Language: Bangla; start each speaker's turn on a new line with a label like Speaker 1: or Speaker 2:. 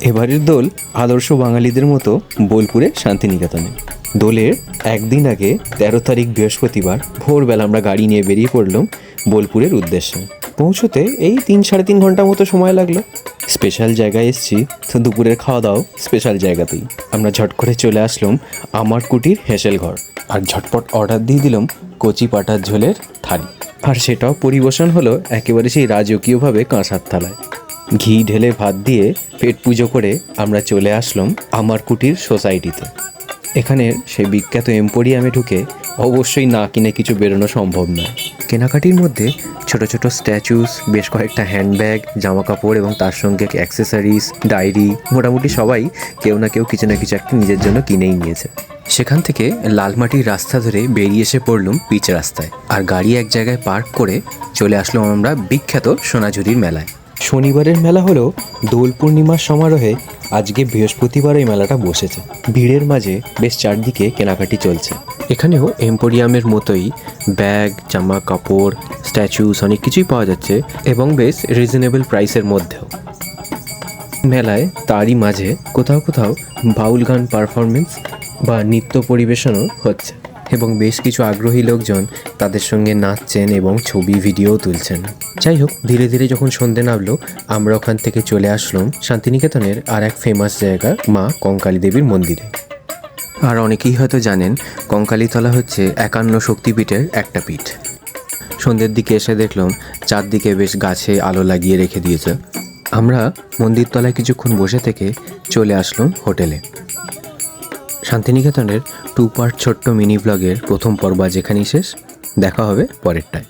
Speaker 1: এবারের দোল আদর্শ বাঙালিদের মতো বোলপুরে শান্তিনিকেতনে। দোলের একদিন আগে 13 তারিখ বৃহস্পতিবার ভোরবেলা আমরা গাড়ি নিয়ে বেরিয়ে পড়লাম বোলপুরের উদ্দেশ্যে। পৌঁছতে এই 3-3.5 ঘন্টা মতো সময় লাগলো। স্পেশাল জায়গায় এসেছি, তো দুপুরের খাওয়া দাওয়া স্পেশাল জায়গাতেই। আমরা ঝট করে চলে আসলাম আমার কুটির হেসেল ঘর, আর ঝটপট অর্ডার দিয়ে দিলাম কচি পাটার ঝোলের থালি। আর সেটাও পরিবেশন হলো একেবারে সেই রাজকীয়ভাবে কাঁসার থালায়। ঘি ঢেলে ভাত দিয়ে পেট পুজো করে আমরা চলে আসলাম আমার কুটির সোসাইটিতে। এখানের সেই বিখ্যাত এম্পোরিয়ামে ঢুকে অবশ্যই না কিনে কিছু বেরোনো সম্ভব নয়। কেনাকাটির মধ্যে ছোট ছোট স্ট্যাচুস, বেশ কয়েকটা হ্যান্ডব্যাগ, জামা কাপড় এবং তার সঙ্গে অ্যাক্সেসরিজ, ডায়েরি, মোটামুটি সবাই কেউ না কেউ কিছু না কিছু একটা নিজের জন্য কিনেই নিয়েছে। সেখান থেকে লালমাটির রাস্তা ধরে বেরিয়ে এসে পড়লাম পিচ রাস্তায়, আর গাড়ি এক জায়গায় পার্ক করে চলে আসলাম আমরা বিখ্যাত সোনাঝুরির মেলায়। শনিবারের মেলা হলেও দোল পূর্ণিমার সমারোহে আজকে বৃহস্পতিবার এই মেলাটা বসেছে। ভিড়ের মাঝে বেশ চারদিকে কেনাকাটি চলছে। এখানেও এম্পোরিয়ামের মতোই ব্যাগ, জামা কাপড়, স্ট্যাচুস অনেক কিছুই পাওয়া যাচ্ছে, এবং বেশ রিজনেবল প্রাইসের মধ্যেও। মেলায় তারই মাঝে কোথাও কোথাও বাউল গান পারফরমেন্স বা নৃত্য পরিবেশনও হচ্ছে, এবং বেশ কিছু আগ্রহী লোকজন তাদের সঙ্গে নাচছেন এবং ছবি ভিডিও তুলছেন। যাই হোক, ধীরে ধীরে যখন সন্ধে নামলো, আমরা ওখান থেকে চলে আসলাম শান্তিনিকেতনের আর এক ফেমাস জায়গা মা কঙ্কালী দেবীর মন্দিরে। আর অনেকেই হয়তো জানেন, কঙ্কালীতলা হচ্ছে 51 শক্তিপীঠের একটা পীঠ। সন্ধ্যের দিকে এসে দেখলাম চারদিকে বেশ গাছে আলো লাগিয়ে রেখে দিয়েছে। আমরা মন্দির তলায় কিছুক্ষণ বসে থেকে চলে আসলাম হোটেলে। শান্তিনিকেতনের 2 পার্ট ছোট্ট মিনি ব্লগের প্রথম পর্ব যেখানেই শেষ। দেখা হবে পরেরটায়।